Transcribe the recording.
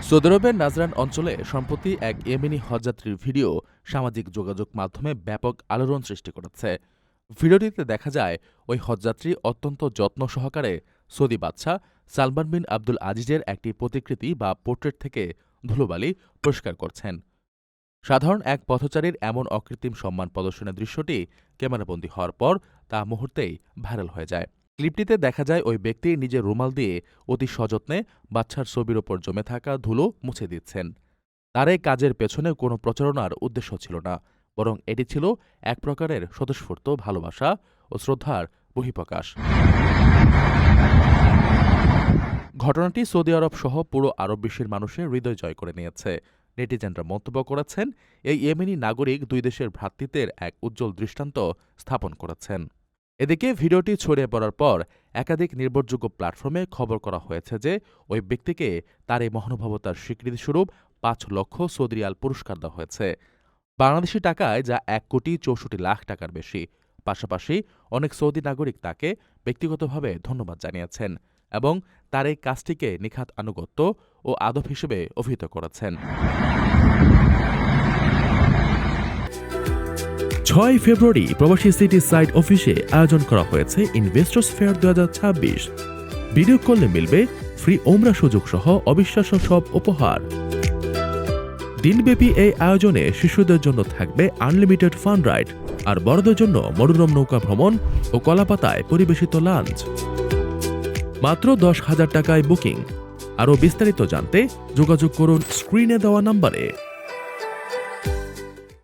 Saudi আরবের Najran অঞ্চলে সম্প্রতি এক ইয়েমেনি হজযাত্রীর ভিডিও সামাজিক যোগাযোগ মাধ্যমে ব্যাপক আলোড়ন সৃষ্টি করেছে। ভিডিওটিতে দেখা যায় ওই হজযাত্রী অত্যন্ত যত্ন সহকারে সৌদি বাদশাহ সালমান বিন আব্দুল আজিজের একটি প্রতিকৃতি বা পোর্ট্রেট থেকে ধুলোবালি পরিষ্কার করছেন। সাধারণ এক পথচারীর এমন অকৃত্রিম সম্মান প্রদর্শনের দৃশ্যটি ক্যামেরাবন্দী হওয়ার পর তা মুহূর্তেই ভাইরাল হয়ে যায়। ক্লিপটিতে দেখা যায় ওই ব্যক্তি নিজের রুমাল দিয়ে অতি সযত্নে বাচ্চার ছবির ওপর জমে থাকা ধুলো মুছে দিচ্ছেন। তার এই কাজের পেছনে কোনো প্রচারণার উদ্দেশ্য ছিল না, বরং এটি ছিল এক প্রকারের স্বতঃস্ফূর্ত ভালোবাসা ও শ্রদ্ধার বহিঃপ্রকাশ। ঘটনাটি সৌদি আরব সহ পুরো আরব বিশ্বের মানুষের হৃদয় জয় করে নিয়েছে। নেটিজেনরা মন্তব্য করেছেন, এই ইয়েমেনি নাগরিক দুই দেশের ভ্রাতৃত্বের এক উজ্জ্বল দৃষ্টান্ত স্থাপন করেছেন। এদিকে ভিডিওটি ছড়িয়ে পড়ার পর একাধিক নির্ভরযোগ্য প্ল্যাটফর্মে খবর করা হয়েছে যে ওই ব্যক্তিকে তার এই মহানুভবতার স্বীকৃতিস্বরূপ ৫ লক্ষ সৌদি রিয়াল পুরস্কার দেওয়া হয়েছে, বাংলাদেশি টাকায় যা ১,৬৪,০০,০০০ টাকার বেশি। পাশাপাশি অনেক সৌদি নাগরিক তাকে ব্যক্তিগতভাবে ধন্যবাদ জানিয়েছেন এবং তার এই কাজটিকে নিখাত আনুগত্য ও আদব হিসেবে অভিহিত করেছেন। ৬ ফেব্রুয়ারি প্রবাসী সিটি সাইট অফিসে আয়োজন করা হয়েছে ইনভেস্টর্স ফেয়ার ২০২৬। ভিডিও কলে মিলবে ফ্রি ওমরা সুযোগ সহ অবিশ্বাস্য সব উপহার। দিনব্যাপী এই আয়োজনে শিশুদের জন্য থাকবে আনলিমিটেড ফান রাইড, আর বড়দের জন্য মনোরম নৌকা ভ্রমণ ও কলাপাতায় পরিবেশিত লাঞ্চ। মাত্র ১০,০০০ টাকায় বুকিং। আরও বিস্তারিত জানতে যোগাযোগ করুন স্ক্রিনে দেওয়া নম্বরে।